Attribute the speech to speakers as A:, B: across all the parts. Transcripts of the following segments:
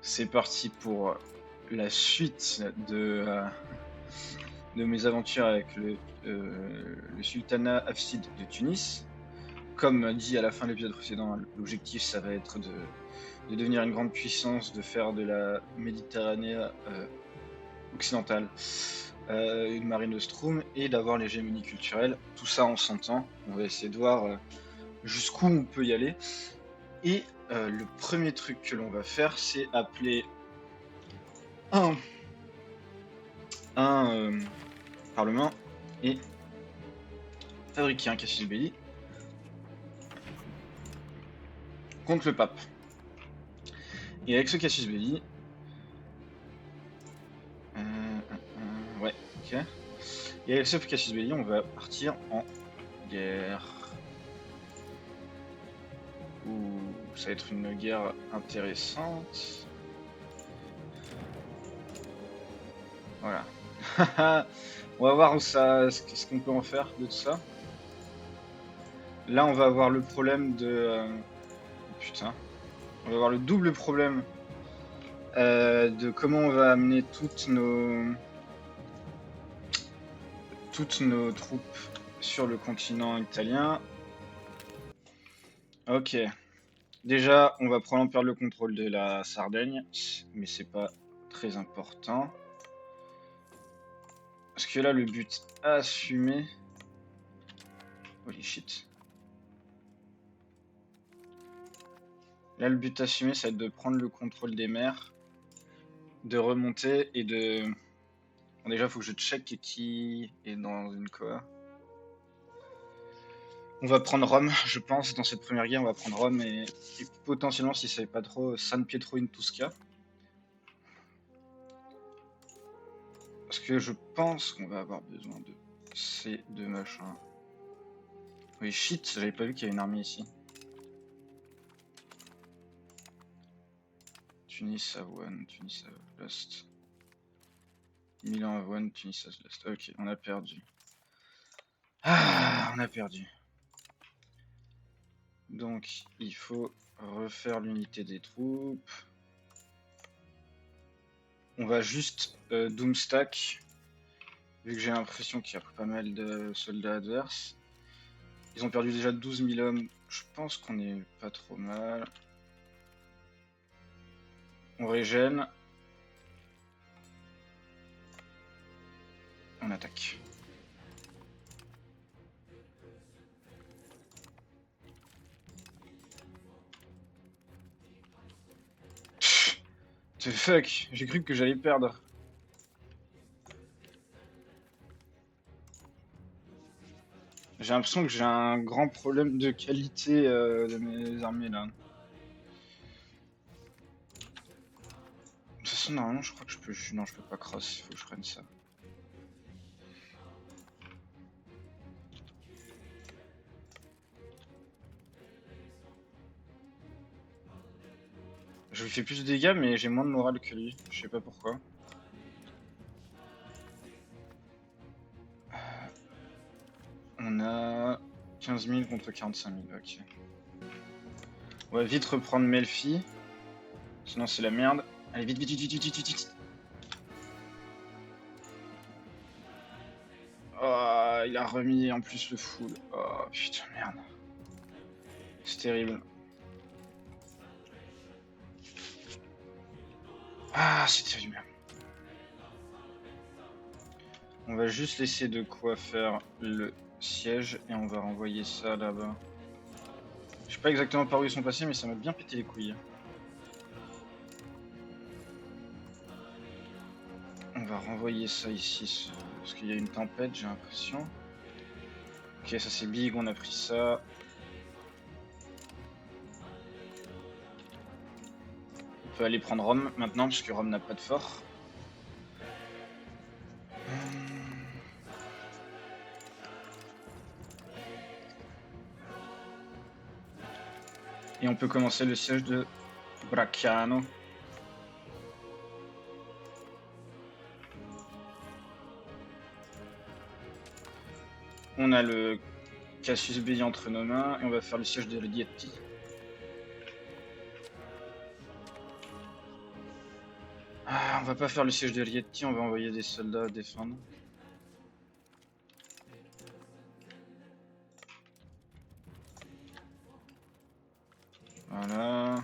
A: C'est parti pour la suite de mes aventures avec le sultanat hafside de Tunis. Comme dit à la fin de l'épisode précédent, l'objectif ça va être de devenir une grande puissance, de faire de la Méditerranée occidentale une marine nostrum et d'avoir l'hégémonie culturelle. Tout ça en 100 ans. On va essayer de voir jusqu'où on peut y aller. Et le premier truc que l'on va faire, c'est appeler un parlement et fabriquer un casus belli contre le pape. Et avec ce casus belli, ouais, ok. Et avec ce casus belli, on va partir en guerre. Ouh, ça va être une guerre intéressante. Voilà. On va voir où ça, ce qu'on peut en faire de tout ça. Là, on va avoir le problème de... putain. On va avoir le double problème de comment on va amener toutes nos troupes sur le continent italien. Ok. Déjà, on va probablement perdre le contrôle de la Sardaigne, mais c'est pas très important. Parce que là, le but assumé... Holy shit. Là, le but assumé, ça va être de prendre le contrôle des mers, de remonter et de... Bon, déjà, il faut que je check qui est dans une quoi. On va prendre Rome, je pense, dans cette première guerre, on va prendre Rome et potentiellement, si ça n'est pas trop, San Pietro in Tusca. Parce que je pense qu'on va avoir besoin de ces deux machins. Oui, shit, j'avais pas vu qu'il y avait une armée ici. Tunis, Avoine, Tunis, Lost. Milan, Avoine, Tunis, Lost. Ok, on a perdu. Ah, on a perdu. Donc, il faut refaire l'unité des troupes. On va juste Doomstack, vu que j'ai l'impression qu'il y a pas mal de soldats adverses. Ils ont perdu déjà 12 000 hommes. Je pense qu'on est pas trop mal. On régène. On attaque. The fuck, j'ai cru que j'allais perdre. J'ai l'impression que j'ai un grand problème de qualité de mes armées là. De toute façon, normalement, je crois que je peux. Non, je peux pas cross, il faut que je prenne ça. Je lui fais plus de dégâts, mais j'ai moins de morale que lui. Je sais pas pourquoi. On a 15 000 contre 45 000, ok. On va vite reprendre Melfi. Sinon, c'est la merde. Allez, vite, vite, vite, vite, vite, vite, vite. Oh, il a remis en plus le full. Oh, putain, merde. C'est terrible. Ah, c'est terrible. On va juste laisser de quoi faire le siège et on va renvoyer ça là-bas. Je sais pas exactement par où ils sont passés, mais ça m'a bien pété les couilles. On va renvoyer ça ici, parce qu'il y a une tempête, j'ai l'impression. Ok, ça c'est big, on a pris ça. On peut aller prendre Rome maintenant, parce que Rome n'a pas de fort. Et on peut commencer le siège de Bracciano. On a le Cassius Belli entre nos mains et on va faire le siège de Rieti. Ah, on va pas faire le siège de Rieti, on va envoyer des soldats défendre. Voilà.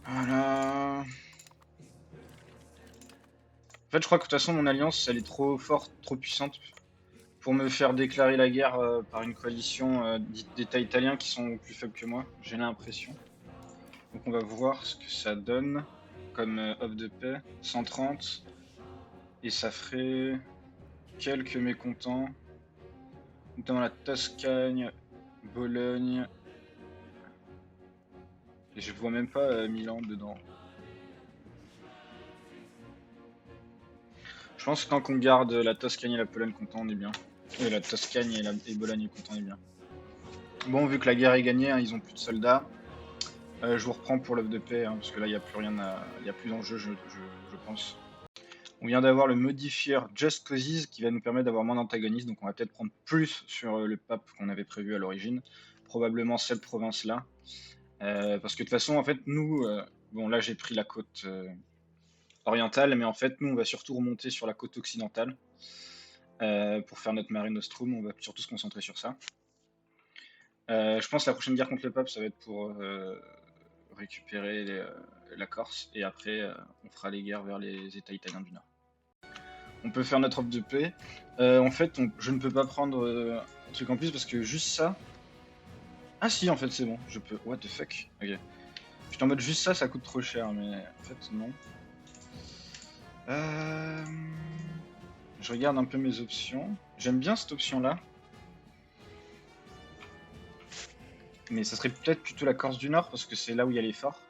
A: Voilà. En fait, je crois que de toute façon, mon alliance, elle est trop forte, trop puissante pour me faire déclarer la guerre par une coalition d'États italiens qui sont plus faibles que moi. J'ai l'impression. Donc on va voir ce que ça donne comme offre de paix. 130. Et ça ferait quelques mécontents. Notamment la Toscane, Bologne. Et je vois même pas Milan dedans. Je pense que tant qu'on garde la Toscane et la Pologne content, on est bien. La Toscane et Bologne content, on est bien. Bon, vu que la guerre est gagnée, hein, ils ont plus de soldats. Je vous reprends pour l'œuvre de paix, hein, parce que là, il n'y a plus rien il y a plus d'enjeu, je pense. On vient d'avoir le modifier Just Causes qui va nous permettre d'avoir moins d'antagonistes, donc on va peut-être prendre plus sur le pape qu'on avait prévu à l'origine. Probablement cette province-là. Parce que de toute façon, en fait, nous, bon là j'ai pris la côte orientale, mais en fait, nous, on va surtout remonter sur la côte occidentale pour faire notre Mare Nostrum. On va surtout se concentrer sur ça. Je pense que la prochaine guerre contre le pape, ça va être pour récupérer la Corse, et après, on fera les guerres vers les États italiens du Nord. On peut faire notre offre de paix. En fait, je ne peux pas prendre un truc en plus parce que juste ça. Ah si, en fait, c'est bon, je peux. What the fuck? Ok. J'étais en mode juste ça coûte trop cher, mais en fait, non. Je regarde un peu mes options. J'aime bien cette option-là. Mais ça serait peut-être plutôt la Corse du Nord parce que c'est là où il y a les forts.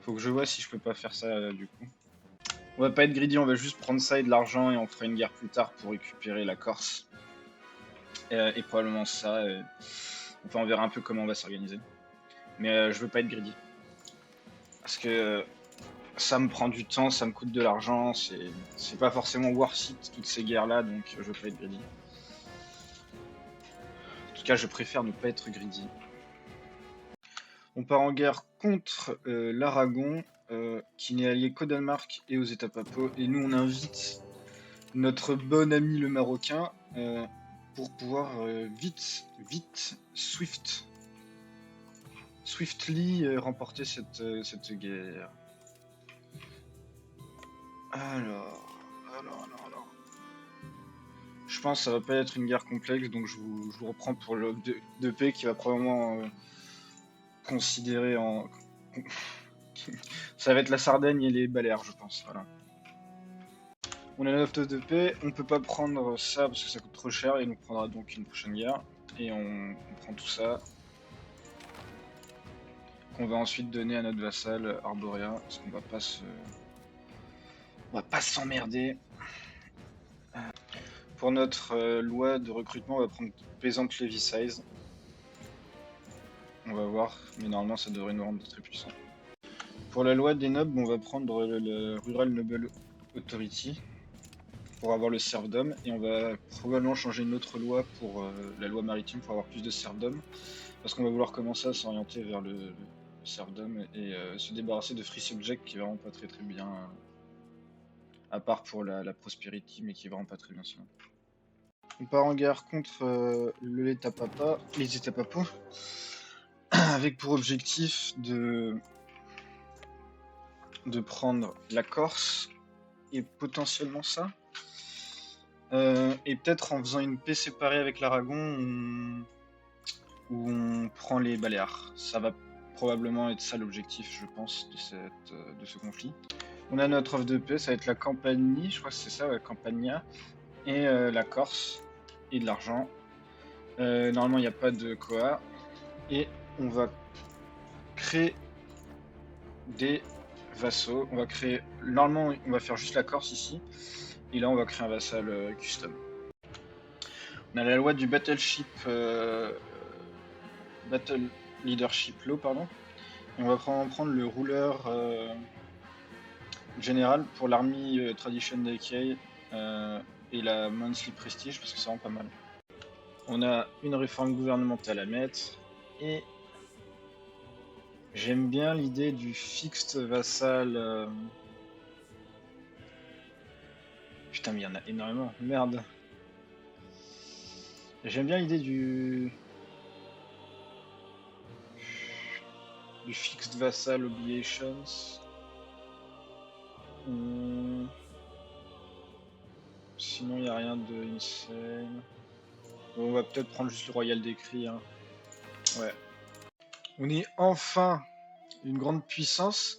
A: Faut que je vois si je peux pas faire ça du coup. On va pas être greedy, on va juste prendre ça et de l'argent et on fera une guerre plus tard pour récupérer la Corse. Et probablement ça. Enfin, on verra un peu comment on va s'organiser. Mais je veux pas être greedy. Parce que ça me prend du temps, ça me coûte de l'argent, c'est pas forcément worth it toutes ces guerres là, donc je veux pas être greedy. En tout cas, je préfère ne pas être greedy. On part en guerre contre l'Aragon, qui n'est allié qu'au Danemark et aux États papaux, et nous on invite notre bon ami le Marocain pour pouvoir swiftly remporter cette guerre. Alors. Je pense que ça va pas être une guerre complexe, donc je vous reprends pour le 2P qui va probablement considérer en. Ça va être la Sardaigne et les Baléares, je pense. Voilà. On a 9 de paix, on peut pas prendre ça parce que ça coûte trop cher et nous prendra donc une prochaine guerre. Et on prend tout ça. Qu'on va ensuite donner à notre vassal Arborea, parce qu'on va pas se. On va pas s'emmerder. Pour notre loi de recrutement, on va prendre Peasant Levy Size. On va voir, mais normalement ça devrait nous rendre très puissants. Pour la loi des nobles, on va prendre le Rural Noble Authority pour avoir le serfdom, et on va probablement changer une autre loi pour la loi maritime pour avoir plus de serfdom, parce qu'on va vouloir commencer à s'orienter vers le serfdom et se débarrasser de free subject qui est vraiment pas très bien, à part pour la prosperity, mais qui est vraiment pas très bien sinon. On part en guerre contre les États papaux, avec pour objectif de prendre la Corse et potentiellement ça. Et peut-être en faisant une paix séparée avec l'Aragon où on prend les Baléares. Ça va probablement être ça l'objectif, je pense, de ce conflit. On a notre offre de paix, ça va être la Campanie, je crois que c'est ça, la Campania, et la Corse, et de l'argent. Normalement, il n'y a pas de Koa. Et on va créer des vassaux. On va créer. Normalement, on va faire juste la Corse ici. Et là, on va créer un vassal custom. On a la loi du Battleship. Battle Leadership Law, pardon. Et on va prendre le rouleur général pour l'army Tradition Decay et la Monthly Prestige, parce que ça rend pas mal. On a une réforme gouvernementale à mettre. Et J'aime bien l'idée du fixed vassal. Putain, mais il y en a énormément. Merde. J'aime bien l'idée du fixed vassal obligations. Sinon, il n'y a rien de insane. Bon, on va peut-être prendre juste le royal décrit. Hein. Ouais. On est enfin une grande puissance.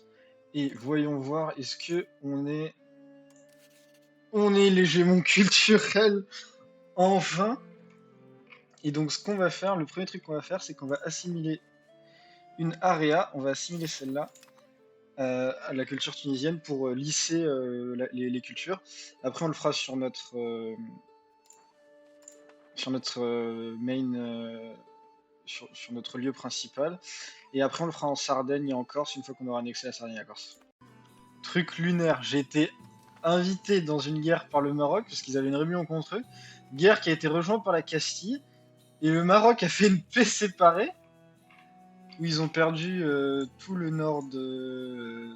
A: Et voyons voir, est-ce que on est l'hégémon culturel enfin. Et donc, ce qu'on va faire, le premier truc qu'on va faire, c'est qu'on va assimiler une area. On va assimiler celle-là à la culture tunisienne pour lisser les cultures. Après, on le fera sur notre main, sur notre lieu principal. Et après, on le fera en Sardaigne et en Corse une fois qu'on aura annexé la Sardaigne et la Corse. Truc lunaire, j'ai été invité dans une guerre par le Maroc parce qu'ils avaient une réunion contre eux. Guerre qui a été rejointe par la Castille. Et le Maroc a fait une paix séparée où ils ont perdu tout le nord de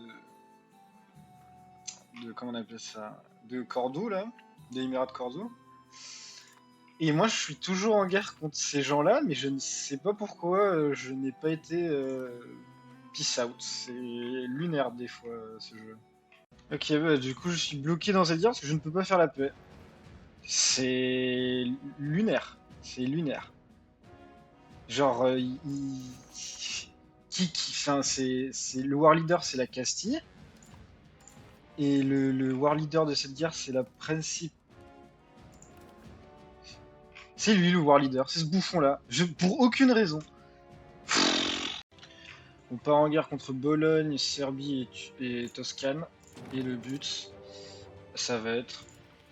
A: comment on appelle ça, de Cordoue là, des Émirats de Cordoue. Et moi je suis toujours en guerre contre ces gens-là, mais je ne sais pas pourquoi je n'ai pas été peace out. C'est lunaire des fois ce jeu. Ok, bah, du coup je suis bloqué dans cette guerre parce que je ne peux pas faire la paix. C'est lunaire. C'est lunaire. Genre, enfin, c'est le war leader, c'est la Castille, et le war leader de cette guerre, c'est la principe. C'est lui le war leader, c'est ce bouffon-là, pour aucune raison. On part en guerre contre Bologne, Serbie et Toscane, et le but, ça va être,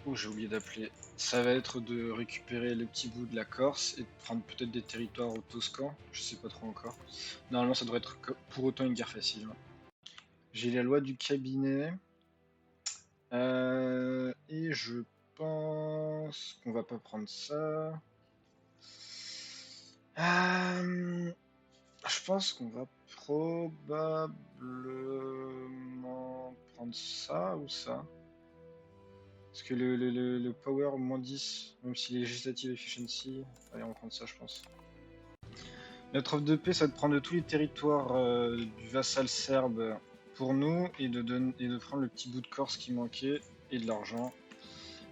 A: oh j'ai oublié d'appeler, ça va être de récupérer le petit bout de la Corse et de prendre peut-être des territoires au Toscan, je sais pas trop encore. Normalement, ça devrait être pour autant une guerre facile. J'ai la loi du cabinet. Et je pense qu'on va pas prendre ça. Je pense qu'on va probablement prendre ça ou ça. Parce que le power moins 10, même si législative efficiency, allez on va prendre ça je pense. Notre offre de paix, ça va de prendre tous les territoires du vassal serbe pour nous et de prendre le petit bout de Corse qui manquait et de l'argent.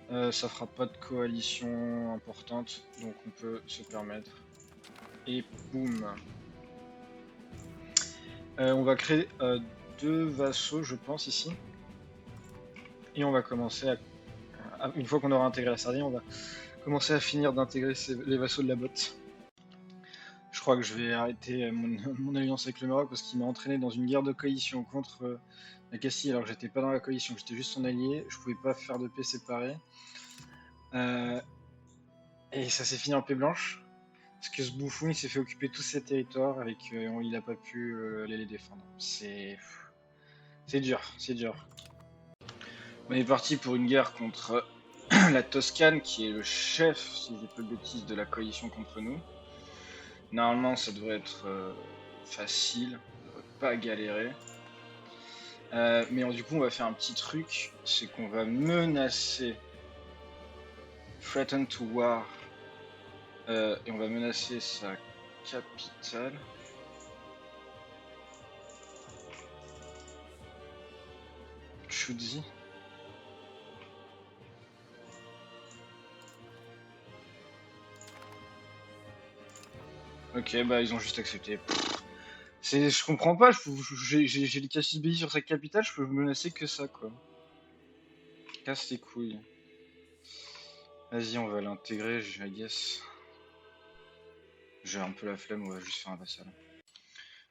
A: Ça fera pas de coalition importante, donc on peut se permettre. Et boum. On va créer 2 vassaux, je pense, ici. Et on va commencer une fois qu'on aura intégré la Sardaigne, on va commencer à finir d'intégrer les vassaux de la botte. Je crois que je vais arrêter mon alliance avec le Maroc parce qu'il m'a entraîné dans une guerre de coalition contre la Castille alors que j'étais pas dans la coalition, j'étais juste son allié, je pouvais pas faire de paix séparée. Et ça s'est fini en paix blanche. Parce que ce bouffon il s'est fait occuper tous ses territoires et qu'il n'a pas pu aller les défendre. C'est dur, c'est dur. On est parti pour une guerre contre la Toscane qui est le chef, si je dis pas de bêtises, de la coalition contre nous. Normalement ça devrait être facile, on devrait pas galérer. Mais du coup on va faire un petit truc, c'est qu'on va menacer Threaten to War et on va menacer sa capitale. Chudzi. Ok, bah ils ont juste accepté. Je comprends pas, j'ai le Cassis Belli sur sa capitale, je peux menacer que ça quoi. Casse tes couilles. Vas-y, on va l'intégrer, I guess. J'ai un peu la flemme, on va juste faire un vassal.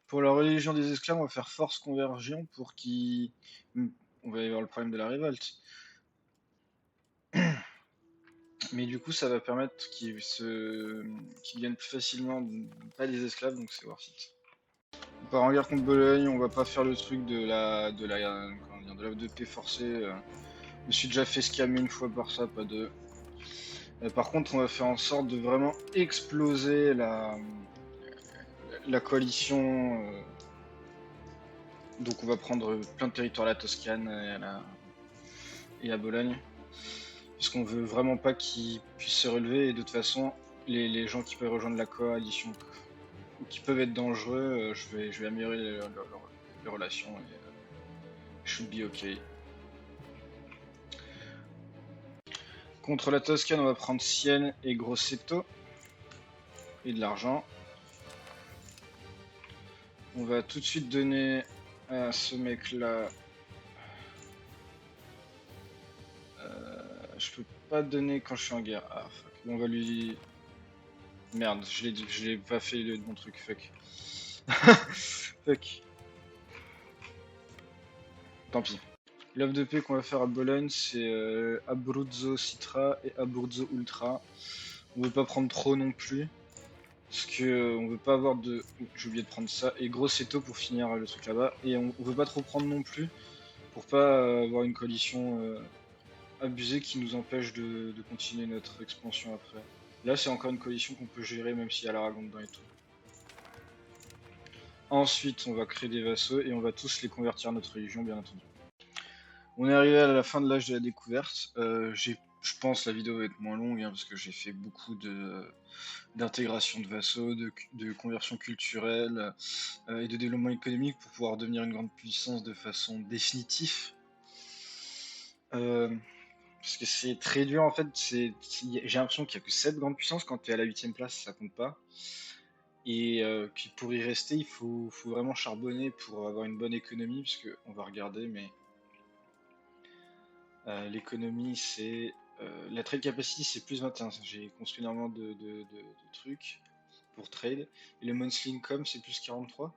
A: Pour la religion des esclaves, on va faire force conversion pour qu'ils... On va y avoir le problème de la révolte. Mais du coup, ça va permettre qu'ils gagnent plus facilement pas des esclaves, donc c'est worth it. On part en guerre contre Bologne, on va pas faire le truc de la de paix forcée. Je me suis déjà fait scammer une fois par ça, pas deux. Par contre, on va faire en sorte de vraiment exploser la coalition Donc on va prendre plein de territoires à la Toscane et à Bologne. Puisqu'on veut vraiment pas qu'ils puissent se relever. Et de toute façon, les gens qui peuvent rejoindre la coalition ou qui peuvent être dangereux, je vais améliorer les relations et should be ok. Contre la Toscane, on va prendre Sienne et Grosseto. Et de l'argent. On va tout de suite donner à ce mec là. Je peux pas donner quand je suis en guerre. Ah fuck. On va lui. Merde, je l'ai pas fait le bon truc, fuck. Fuck. Tant pis. L'œuvre de paix qu'on va faire à Bologne, c'est Abruzzo Citra et Abruzzo Ultra. On veut pas prendre trop non plus. Parce que on veut pas avoir de. J'ai oublié de prendre ça. Et Grosseto pour finir le truc là-bas. Et on veut pas trop prendre non plus. Pour pas avoir une coalition abusée qui nous empêche de continuer notre expansion après. Là, c'est encore une coalition qu'on peut gérer même s'il y a l'Aragon dedans et tout. Ensuite, on va créer des vassaux et on va tous les convertir à notre religion, bien entendu. On est arrivé à la fin de l'âge de la découverte. Je pense la vidéo va être moins longue parce que j'ai fait beaucoup d'intégration de vassaux, de conversion culturelle et de développement économique pour pouvoir devenir une grande puissance de façon définitive. Parce que c'est très dur en fait. J'ai l'impression qu'il n'y a que 7 grandes puissances. Quand tu es à la 8ème place, ça compte pas. Et puis pour y rester, il faut vraiment charbonner pour avoir une bonne économie. Parce que on va regarder, mais l'économie c'est. La trade capacity c'est plus 21. J'ai construit énormément de trucs pour trade. Et le monthly income c'est plus 43.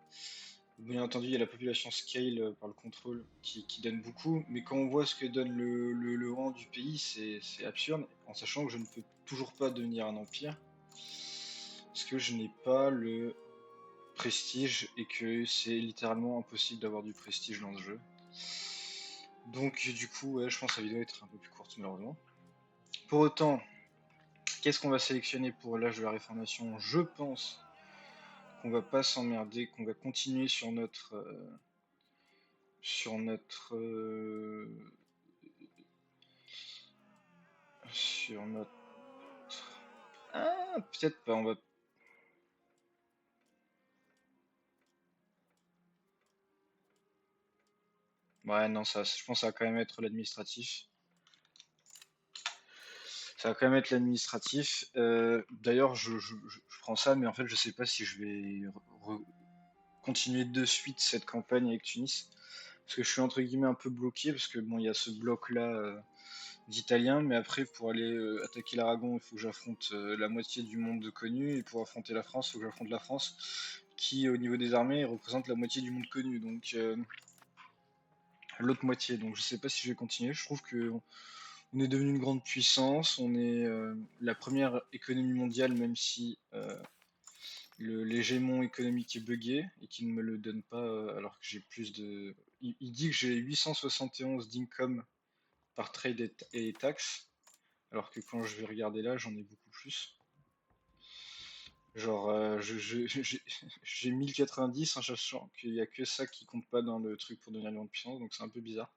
A: Bien entendu, il y a la population scale par le contrôle qui donne beaucoup, mais quand on voit ce que donne le rang du pays, c'est absurde, en sachant que je ne peux toujours pas devenir un empire, parce que je n'ai pas le prestige et que c'est littéralement impossible d'avoir du prestige dans ce jeu. Donc du coup, ouais, je pense que la vidéo va être un peu plus courte malheureusement. Pour autant, qu'est-ce qu'on va sélectionner pour l'âge de la réformation? Je pense qu'on va pas s'emmerder, qu'on va continuer sur notre sur notre sur notre ah peut-être pas, on va ouais non ça je pense que ça va quand même être l'administratif. Ça va quand même être l'administratif. D'ailleurs je prends ça mais en fait je sais pas si je vais continuer de suite cette campagne avec Tunis parce que je suis entre guillemets un peu bloqué parce que bon il y a ce bloc là d'Italiens, mais après pour aller attaquer l'Aragon, il faut que j'affronte la moitié du monde connu, et pour affronter la France, il faut que j'affronte la France, qui au niveau des armées représente la moitié du monde connu, donc l'autre moitié. Donc je sais pas si je vais continuer. Je trouve que on est devenu une grande puissance, on est la première économie mondiale, même si l'hégémon économique est buggé et qu'il ne me le donne pas alors que j'ai plus de. Il dit que j'ai 871 d'income par trade et taxes. Alors que quand je vais regarder là, j'en ai beaucoup plus. Genre, j'ai 1090 en sachant qu'il n'y a que ça qui compte pas dans le truc pour devenir grande puissance, donc c'est un peu bizarre.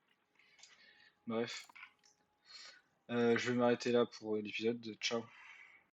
A: Bref, je vais m'arrêter là pour l'épisode. Ciao.